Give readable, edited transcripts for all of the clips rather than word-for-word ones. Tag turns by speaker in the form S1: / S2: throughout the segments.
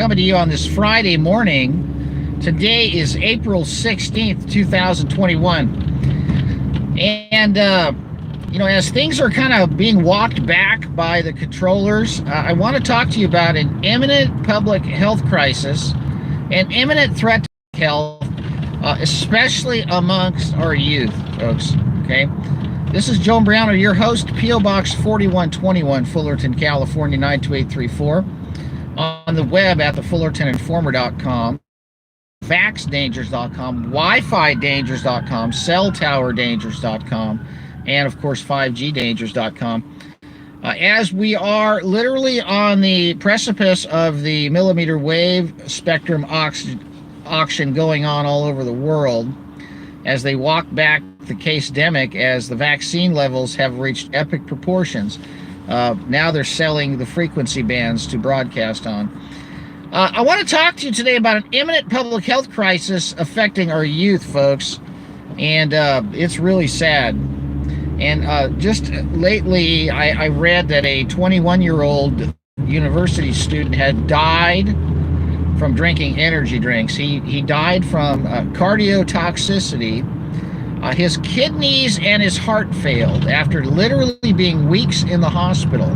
S1: coming to you on this Friday morning. Today is April 16th, 2021. And, as things are kind of being walked back by the controllers, I want to talk to you about an imminent public health crisis, an imminent threat to health, especially amongst our youth, folks, okay? This is Joe Imbriano, your host, P.O. Box 4121, Fullerton, California, 92834. On the web at thefullertoninformer.com, faxdangers.com, wifidangers.com, celltowerdangers.com, and of course 5gdangers.com. As we are literally on the precipice of the millimeter wave spectrum auction going on all over the world, as they walk back the case-demic, as the vaccine levels have reached epic proportions. Now they're selling the frequency bands to broadcast on. I want to talk to you today about an imminent public health crisis affecting our youth, folks, and it's really sad. And just lately, I read that a 21-year-old university student had died from drinking energy drinks. He died from cardiotoxicity. His kidneys and his heart failed after literally being weeks in the hospital.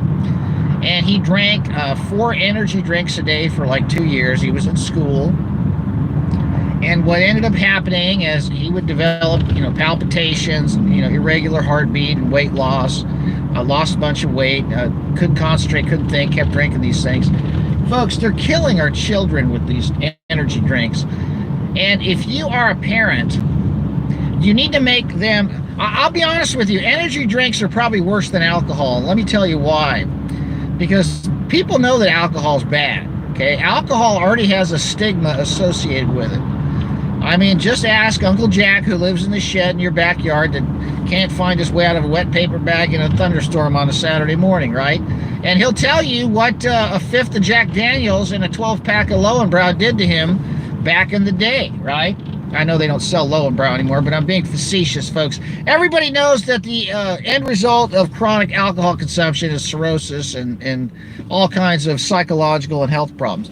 S1: And he drank 4 energy drinks a day for like 2 years. He was in school. And what ended up happening is he would develop, palpitations, irregular heartbeat and weight loss. Lost a bunch of weight, couldn't concentrate, couldn't think, kept drinking these things. Folks, they're killing our children with these energy drinks. And if you are a parent, you need to make them, I'll be honest with you, energy drinks are probably worse than alcohol. And let me tell you why. Because people know that alcohol is bad, okay? Alcohol already has a stigma associated with it. I mean, just ask Uncle Jack, who lives in the shed in your backyard that can't find his way out of a wet paper bag in a thunderstorm on a Saturday morning, right? And he'll tell you what a fifth of Jack Daniels and a 12-pack of Lowenbrow did to him back in the day, right? I know they don't sell Lowenbrow anymore, but I'm being facetious, folks. Everybody knows that the end result of chronic alcohol consumption is cirrhosis and all kinds of psychological and health problems.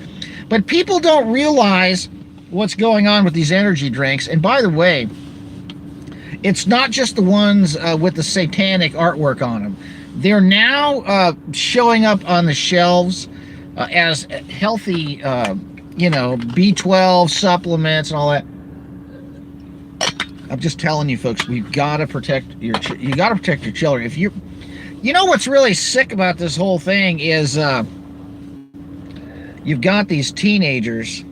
S1: But people don't realize what's going on with these energy drinks. And by the way, it's not just the ones with the satanic artwork on them. They're now showing up on the shelves as healthy, B12 supplements and all that. I'm just telling you, folks, we've got to protect your children. If you know what's really sick about this whole thing is you've got these teenagers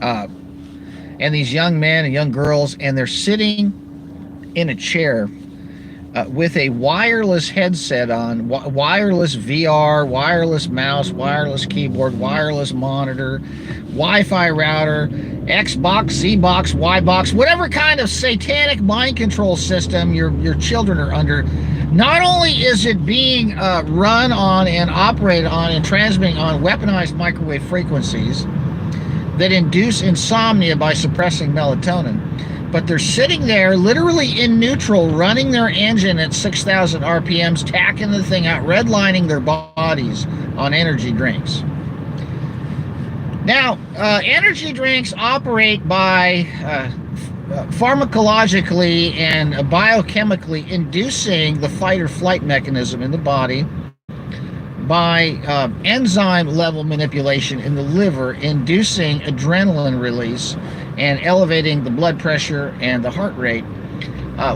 S1: and these young men and young girls, and they're sitting in a chair with a wireless headset on, wireless VR, wireless mouse, wireless keyboard, wireless monitor, Wi-Fi router, Xbox, Z-Box, Y-Box, whatever kind of satanic mind control system your children are under. Not only is it being run on and operated on and transmitting on weaponized microwave frequencies that induce insomnia by suppressing melatonin, but they're sitting there literally in neutral, running their engine at 6,000 RPMs, tacking the thing out, redlining their bodies on energy drinks. Now, energy drinks operate by pharmacologically and biochemically inducing the fight or flight mechanism in the body by enzyme level manipulation in the liver, inducing adrenaline release and elevating the blood pressure and the heart rate,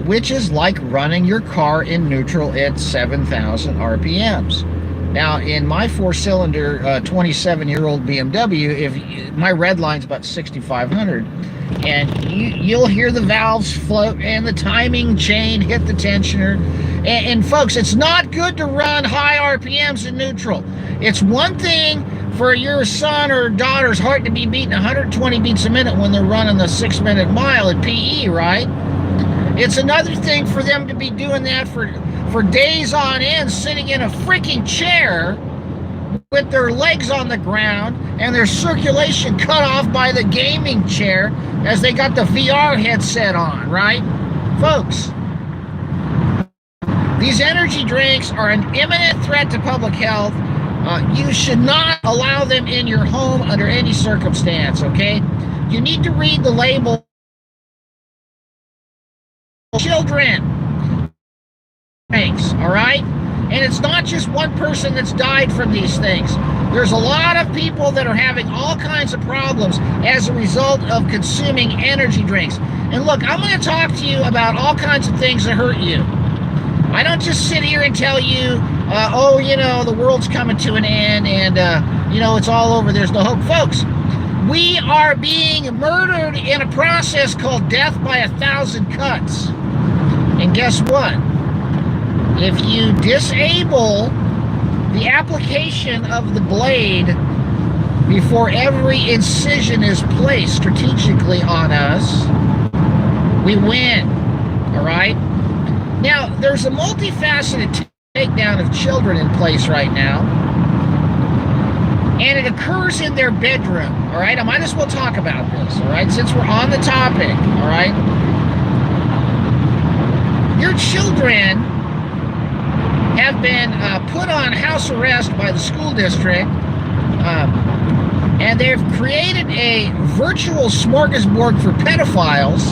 S1: which is like running your car in neutral at 7,000 RPMs. Now, in my 4-cylinder 27-year-old BMW, if my red line's about 6,500, and you'll hear the valves float and the timing chain hit the tensioner. And folks, it's not good to run high RPMs in neutral. It's one thing for your son or daughter's heart to be beating 120 beats a minute when they're running the 6-minute mile at PE, right? It's another thing for them to be doing that for days on end, sitting in a freaking chair with their legs on the ground and their circulation cut off by the gaming chair as they got the VR headset on, right? Folks, these energy drinks are an imminent threat to public health. You should not allow them in your home under any circumstance, okay? You need to read the label. Children, thanks, all right? And it's not just one person that's died from these things. There's a lot of people that are having all kinds of problems as a result of consuming energy drinks. And look, I'm going to talk to you about all kinds of things that hurt you. I don't just sit here and tell you, oh, you know, the world's coming to an end and, you know, it's all over, there's no hope. Folks, we are being murdered in a process called death by 1,000 cuts. And guess what? If you disable the application of the blade before every incision is placed strategically on us, we win, all right? Now, there's a multifaceted takedown of children in place right now, and it occurs in their bedroom, all right? I might as well talk about this, all right, since we're on the topic, all right? Your children have been put on house arrest by the school district, and they've created a virtual smorgasbord for pedophiles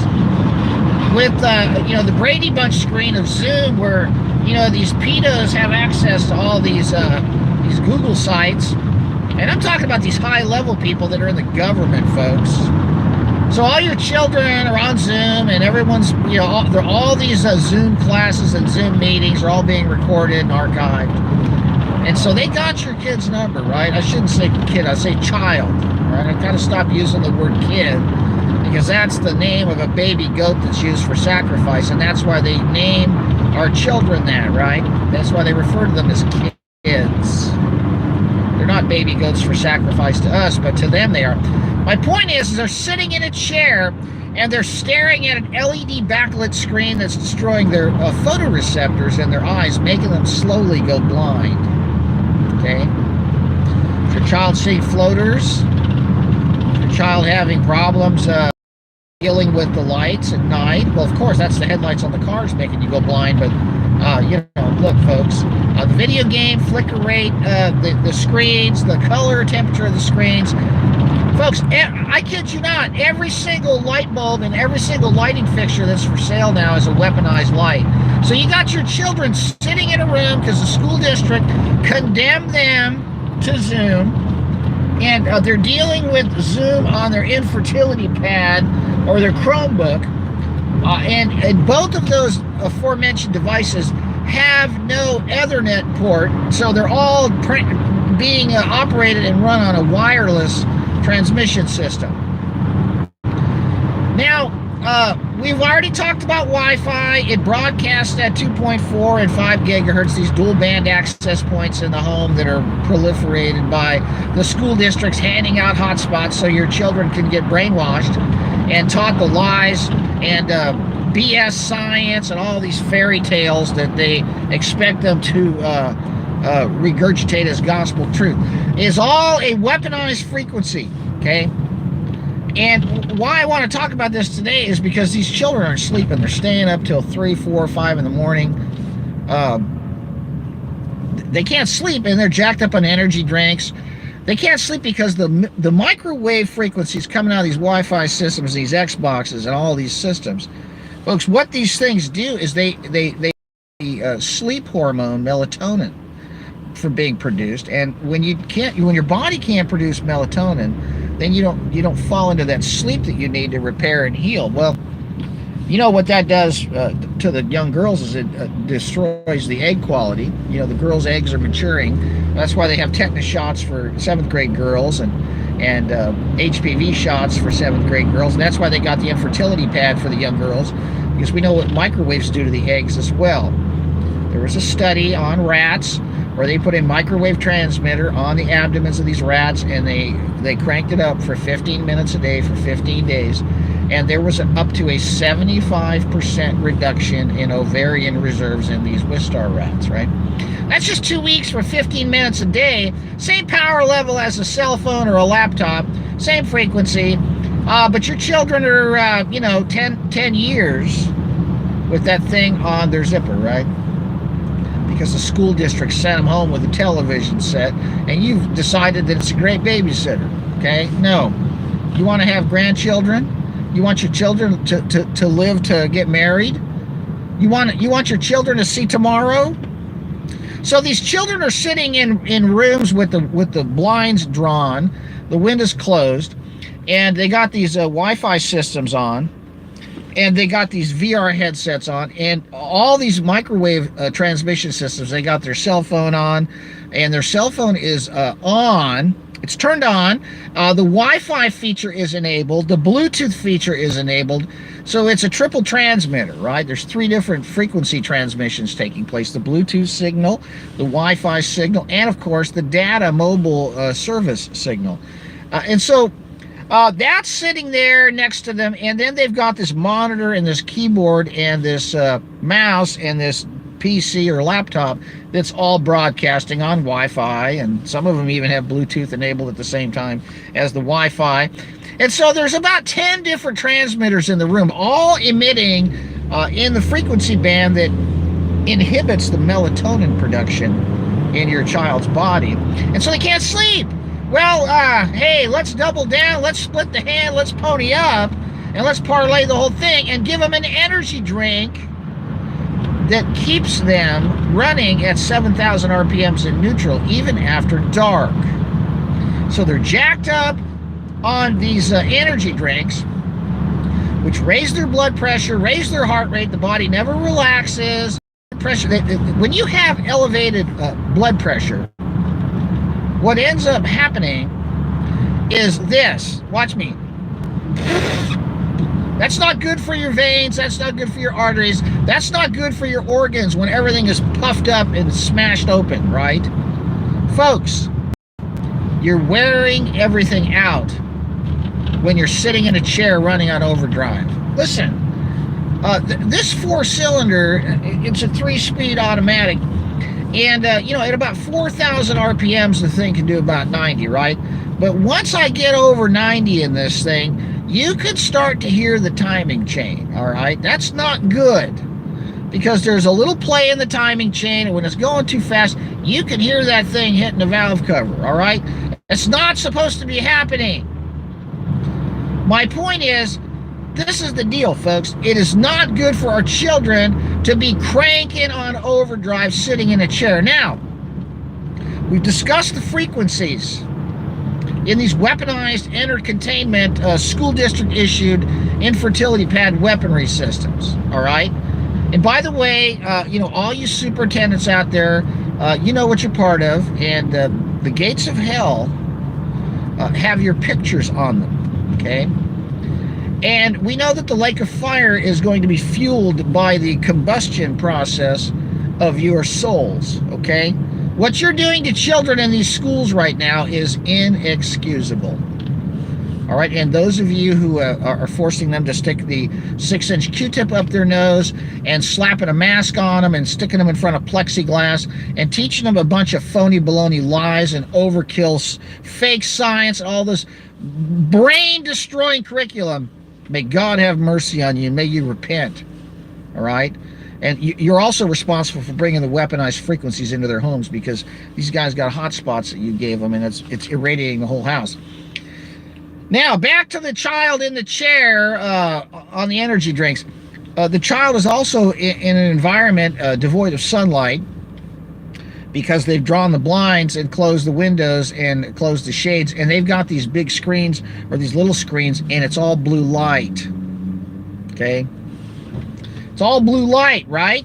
S1: with, you know, the Brady Bunch screen of Zoom where, you know, these pedos have access to all these Google sites. And I'm talking about these high-level people that are in the government, folks. So all your children are on Zoom, and everyone's, you know, all these Zoom classes and Zoom meetings are all being recorded and archived. And so they got your kid's number, right? I shouldn't say kid, I say child, right? I kind of stopped using the word kid because that's the name of a baby goat that's used for sacrifice, and that's why they name our children that, right? That's why they refer to them as kids. They're not baby goats for sacrifice to us, but to them they are. My point is they're sitting in a chair and they're staring at an LED backlit screen that's destroying their photoreceptors in their eyes, making them slowly go blind. Okay? Is your child seeing floaters? Is your child having problems dealing with the lights at night? Well, of course, that's the headlights on the cars making you go blind, but you know, look, folks, the video game flicker rate, the screens, the color, temperature of the screens. Folks, I kid you not, every single light bulb and every single lighting fixture that's for sale now is a weaponized light. So you got your children sitting in a room because the school district condemned them to Zoom, and they're dealing with Zoom on their infertility pad or their Chromebook, and both of those aforementioned devices have no Ethernet port, so they're all being operated and run on a wireless transmission system. Now, we've already talked about Wi-Fi. It broadcasts at 2.4 and 5 gigahertz, these dual band access points in the home that are proliferated by the school districts handing out hotspots so your children can get brainwashed and taught the lies and BS science and all these fairy tales that they expect them to regurgitate as gospel truth. It is all a weaponized frequency, okay? And why I want to talk about this today is because these children aren't sleeping. They're staying up till 3, 4, 5 in the morning. They can't sleep, and they're jacked up on energy drinks. They can't sleep because the microwave frequencies coming out of these Wi-Fi systems, these Xboxes, and all these systems. Folks, what these things do is they sleep hormone melatonin from being produced, and when your body can't produce melatonin, then you don't fall into that sleep that you need to repair and heal. Well, you know what that does to the young girls is it destroys the egg quality. You know, the girls' eggs are maturing. That's why they have tetanus shots for 7th grade girls and HPV shots for 7th grade girls. And that's why they got the infertility pad for the young girls, because we know what microwaves do to the eggs as well. There was a study on rats where they put a microwave transmitter on the abdomens of these rats, and they cranked it up for 15 minutes a day for 15 days. And there was up to a 75% reduction in ovarian reserves in these Wistar rats, right? That's just 2 weeks for 15 minutes a day. Same power level as a cell phone or a laptop, same frequency. But your children are, 10 years with that thing on their zipper, right? because the school district sent them home with a television set, and you've decided that it's a great babysitter. Okay? No. You want to have grandchildren? You want your children to live to get married? You want your children to see tomorrow? So these children are sitting in rooms with the blinds drawn, the windows closed, and they got these Wi-Fi systems on, and they got these VR headsets on, and all these microwave transmission systems. They got their cell phone on, and their cell phone is on. It's turned on. The Wi-Fi feature is enabled. The Bluetooth feature is enabled. So it's a triple transmitter, right? There's 3 different frequency transmissions taking place. The Bluetooth signal, the Wi-Fi signal, and of course the data mobile service signal. And so that's sitting there next to them. And then they've got this monitor and this keyboard and this mouse and this PC or laptop that's all broadcasting on Wi-Fi, and some of them even have Bluetooth enabled at the same time as the Wi-Fi. And so there's about 10 different transmitters in the room, all emitting in the frequency band that inhibits the melatonin production in your child's body. And so they can't sleep. Well, hey, let's double down, let's split the hand, let's pony up, and let's parlay the whole thing and give them an energy drink that keeps them running at 7,000 RPMs in neutral, even after dark. So they're jacked up on these energy drinks, which raise their blood pressure, raise their heart rate. The body never relaxes. When you have elevated blood pressure, what ends up happening is this. Watch me. That's not good for your veins. That's not good for your arteries. That's not good for your organs when everything is puffed up and smashed open, right? Folks, you're wearing everything out when you're sitting in a chair running on overdrive. Listen, this 4-cylinder, it's a 3-speed automatic. And, at about 4,000 RPMs, the thing can do about 90, right? But once I get over 90 in this thing, you could start to hear the timing chain, all right? That's not good, because there's a little play in the timing chain, and when it's going too fast, you can hear that thing hitting the valve cover, all right? It's not supposed to be happening. My point is, this is the deal, folks. It is not good for our children to be cranking on overdrive sitting in a chair. Now, we've discussed the frequencies in these weaponized entertainment school district issued infertility pad weaponry systems, all right? And by the way, all you superintendents out there, you know what you're part of, and the gates of hell have your pictures on them, okay? And we know that the lake of fire is going to be fueled by the combustion process of your souls, okay? What you're doing to children in these schools right now is inexcusable. All right, and those of you who are forcing them to stick the 6-inch Q-tip up their nose and slapping a mask on them and sticking them in front of plexiglass and teaching them a bunch of phony baloney lies and overkill fake science and all this brain-destroying curriculum, may God have mercy on you and may you repent, all right? And you're also responsible for bringing the weaponized frequencies into their homes, because these guys got hot spots that you gave them, and it's irradiating the whole house. Now, back to the child in the chair on the energy drinks. The child is also in an environment devoid of sunlight, because they've drawn the blinds and closed the windows and closed the shades, and they've got these big screens or these little screens, and it's all blue light, okay? It's all blue light, right?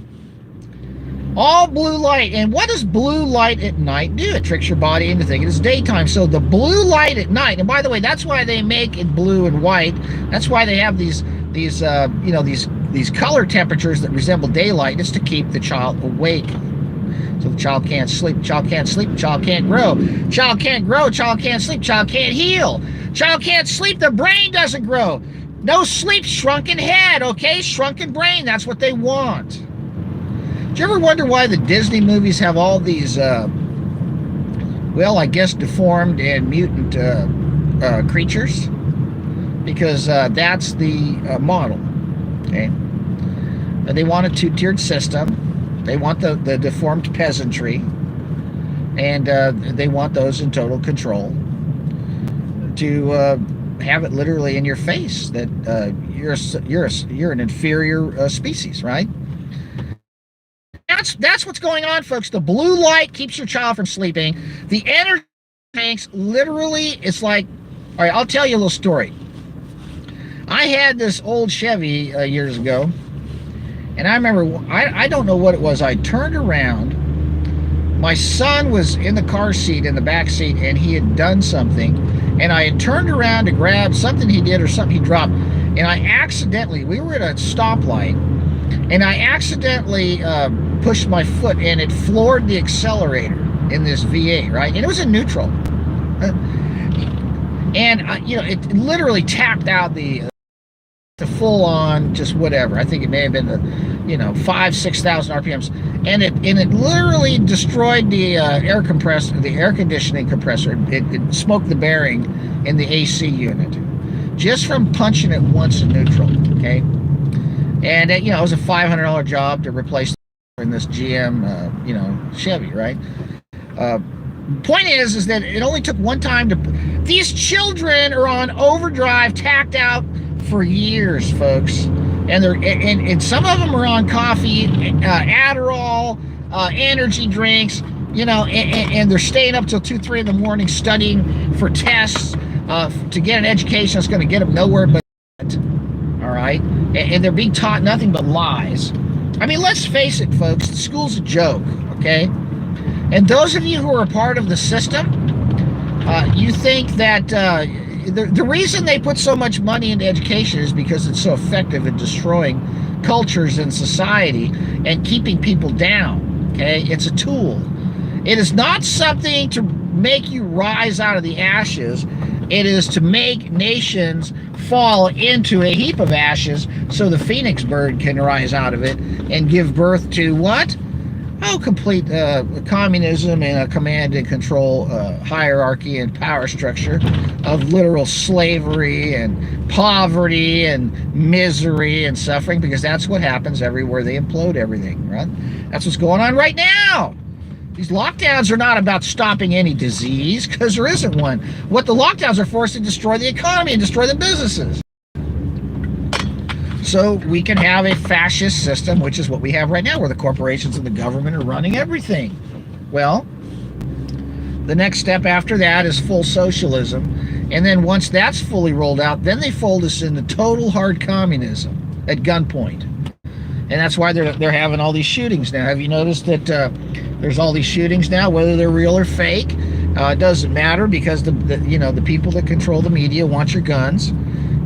S1: All blue light. And what does blue light at night do? It tricks your body into thinking it's daytime. So the blue light at night, and by the way, that's why they make it blue and white. That's why they have these color temperatures that resemble daylight. It's to keep the child awake. So the child can't sleep. The child can't sleep. The child can't grow. Child can't grow. Child can't sleep. Child can't heal. Child can't sleep. The brain doesn't grow. No sleep, shrunken head, okay? Shrunken brain, that's what they want. Do you ever wonder why the Disney movies have all these, well, I guess deformed and mutant creatures? Because that's the model, okay? They want a 2-tiered system. They want the deformed peasantry, and they want those in total control to have it literally in your face that you're an inferior species, right? That's what's going on, folks. The blue light keeps your child from sleeping. The energy drinks, literally, it's like, all right, I'll tell you a little story. I had this old Chevy years ago, and I remember, I don't know what it was. I turned around. My son was in the car seat, in the back seat, and he had done something. And I had turned around to grab something he did or something he dropped. And I accidentally, we were at a stoplight, and I accidentally pushed my foot, and it floored the accelerator in this V8, right? And it was in neutral. And, you know, it literally tapped out the full on, just whatever. I think it may have been, 5,000-6,000 RPMs. And it literally destroyed the air compressor, the air conditioning compressor. It smoked the bearing in the AC unit just from punching it once in neutral, okay? And, it was a $500 job to replace in this GM, Chevy, right? Point is that it only took one time to... These children are on overdrive, tacked out for years, folks. And they're and some of them are on coffee, Adderall, energy drinks, and they're staying up till 2-3 in the morning studying for tests to get an education that's going to get them nowhere but all right? And they're being taught nothing but lies. I mean, let's face it, folks, the school's a joke, okay? And those of you who are a part of the system, you think that the reason they put so much money into education is because it's so effective in destroying cultures and society and keeping people down, okay? It's a tool. It is not something to make you rise out of the ashes. It is to make nations fall into a heap of ashes so the phoenix bird can rise out of it and give birth to what? Oh, complete communism and a command and control hierarchy and power structure of literal slavery and poverty and misery and suffering, because that's what happens everywhere they implode everything, right? That's what's going on right now. These lockdowns are not about stopping any disease, because there isn't one. What the lockdowns are for is to destroy the economy and destroy the businesses. So we can have a fascist system, which is what we have right now, where the corporations and the government are running everything. Well, the next step after that is full socialism. And then once that's fully rolled out, then they fold us into total hard communism at gunpoint. And that's why they're having all these shootings now. Have you noticed that there's all these shootings now, whether they're real or fake? It doesn't matter, because the people that control the media want your guns.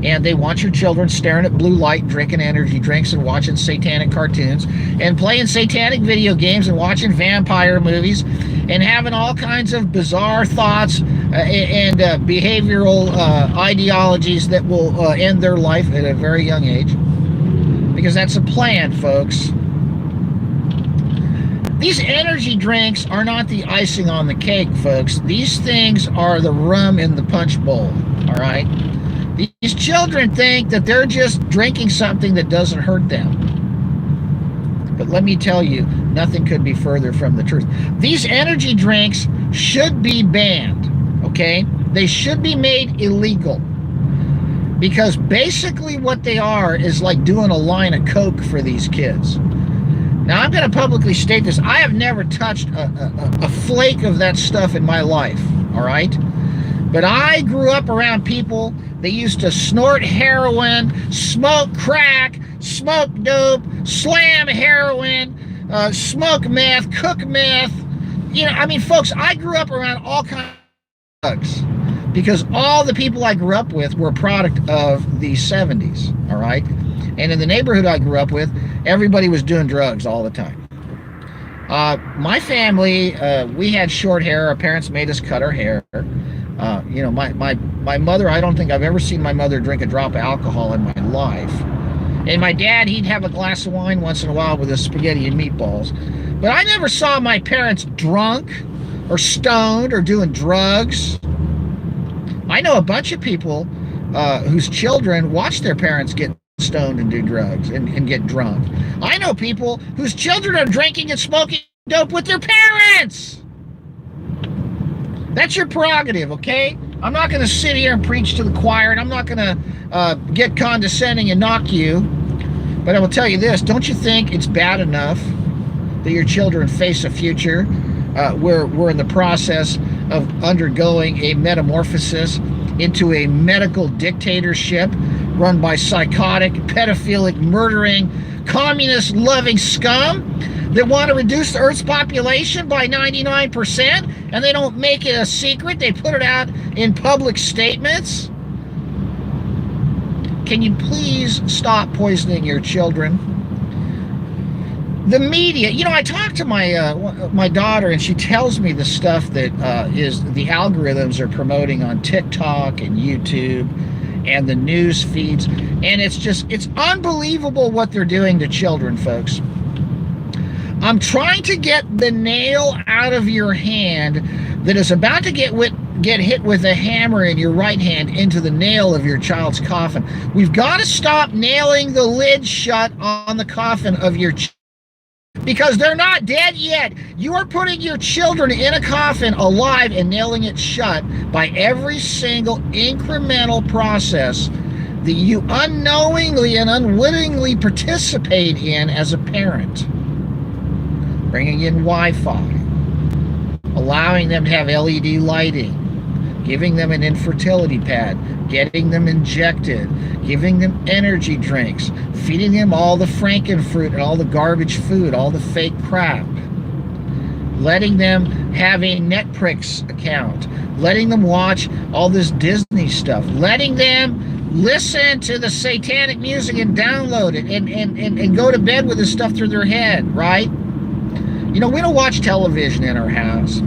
S1: And they want your children staring at blue light, drinking energy drinks, and watching satanic cartoons, and playing satanic video games, and watching vampire movies, and having all kinds of bizarre thoughts and behavioral ideologies that will end their life at a very young age. Because that's a plan, folks. These energy drinks are not the icing on the cake, folks. These things are the rum in the punch bowl, all right? These children think that they're just drinking something that doesn't hurt them. But let me tell you, nothing could be further from the truth. These energy drinks should be banned, okay? They should be made illegal. Because basically what they are is like doing a line of coke for these kids. Now, I'm going to publicly state this. I have never touched a flake of that stuff in my life, all right? But I grew up around people that used to snort heroin, smoke crack, smoke dope, slam heroin, smoke meth, cook meth. Folks, I grew up around all kinds of drugs, because all the people I grew up with were a product of the 70s, all right? And in the neighborhood I grew up with, everybody was doing drugs all the time. My family, we had short hair. Our parents made us cut our hair. My mother, I don't think I've ever seen my mother drink a drop of alcohol in my life. And my dad, he'd have a glass of wine once in a while with his spaghetti and meatballs. But I never saw my parents drunk or stoned or doing drugs. I know a bunch of people whose children watch their parents get stoned and do drugs and get drunk. I know people whose children are drinking and smoking dope with their parents. That's your prerogative, okay? I'm not going to sit here and preach to the choir, and I'm not going to get condescending and knock you. But I will tell you this, don't you think it's bad enough that your children face a future where we're in the process of undergoing a metamorphosis into a medical dictatorship run by psychotic, pedophilic, murdering, communist-loving scum that want to reduce the Earth's population by 99%, and they don't make it a secret. They put it out in public statements. Can you please stop poisoning your children? The media, you know, I talk to my daughter, and she tells me the stuff that is the algorithms are promoting on TikTok and YouTube and the news feeds, and it's unbelievable what they're doing to children, folks. I'm trying to get the nail out of your hand that is about to get hit with a hammer in your right hand into the nail of your child's coffin. We've got to stop nailing the lid shut on the coffin of your child, because they're not dead yet. You are putting your children in a coffin alive and nailing it shut by every single incremental process that you unknowingly and unwittingly participate in as a parent. Bringing in Wi-Fi, allowing them to have LED lighting, giving them an infertility pad, getting them injected, giving them energy drinks, feeding them all the frankenfruit and all the garbage food, all the fake crap, letting them have a Netflix account, letting them watch all this Disney stuff, letting them listen to the satanic music and download it and go to bed with this stuff through their head, right? You know, we don't watch television in our house.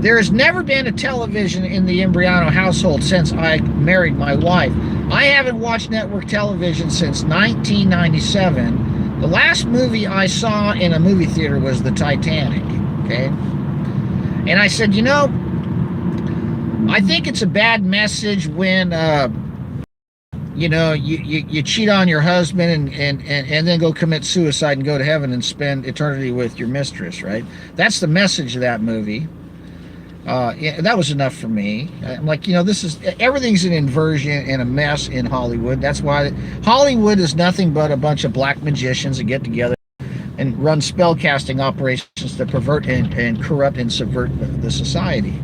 S1: There has never been a television in the Imbriano household since I married my wife. I haven't watched network television since 1997. The last movie I saw in a movie theater was the Titanic, okay? And I said, you know, I think it's a bad message when, you know, you cheat on your husband and then go commit suicide and go to heaven and spend eternity with your mistress, right? That's the message of that movie. Yeah, that was enough for me. I'm like, you know, everything's an inversion and a mess in Hollywood. That's why Hollywood is nothing but a bunch of black magicians that get together and run spell casting operations to pervert and corrupt and subvert the society.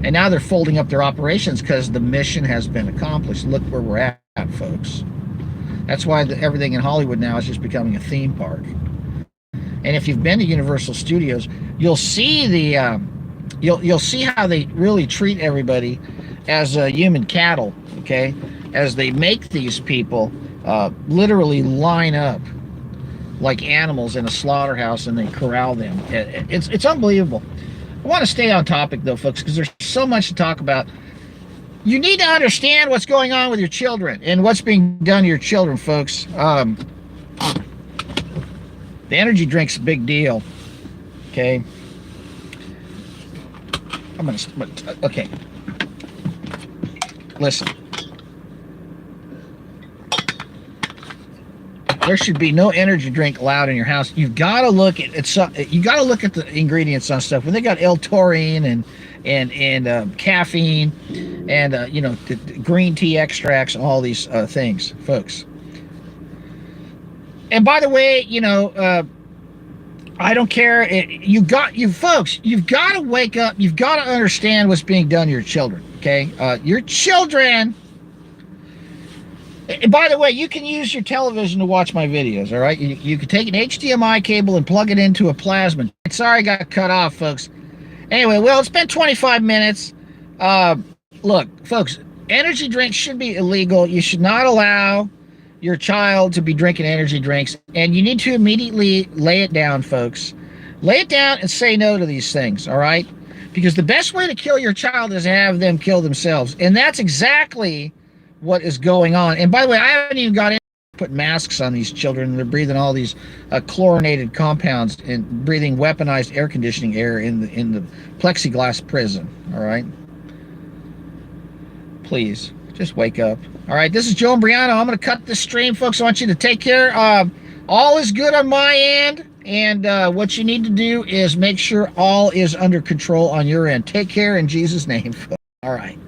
S1: And now they're folding up their operations because the mission has been accomplished. Look where we're at, folks. That's why everything in Hollywood now is just becoming a theme park. And if you've been to Universal Studios, you'll see you'll see how they really treat everybody as human cattle, okay? As they make these people literally line up like animals in a slaughterhouse, and they corral them. It's unbelievable. I want to stay on topic, though, folks, because there's so much to talk about. You need to understand what's going on with your children and what's being done to your children, folks. The energy drink's a big deal, okay? Okay. Listen. There should be no energy drink allowed in your house. You've got to look at the ingredients on stuff. When they got L-taurine and caffeine and you know, the green tea extracts and all these things, folks. And by the way, you know, I don't care. Folks, you've got to wake up. You've got to understand what's being done to your children, okay? Your children. And by the way, you can use your television to watch my videos, all right? You can take an HDMI cable and plug it into a plasma. Sorry I got cut off, folks. Anyway, well, it's been 25 minutes. Look, folks, energy drinks should be illegal. You should not allow your child to be drinking energy drinks, and you need to immediately lay it down, folks. Lay it down and say no to these things, all right? Because the best way to kill your child is to have them kill themselves, and that's exactly what is going on. And by the way, I haven't even got into put masks on these children. They're breathing all these chlorinated compounds and breathing weaponized air conditioning air in the plexiglass prison, all right? Please. Just wake up. All right, this is Joe Imbriano. I'm going to cut this stream, folks. I want you to take care. All is good on my end, and what you need to do is make sure all is under control on your end. Take care in Jesus' name. All right.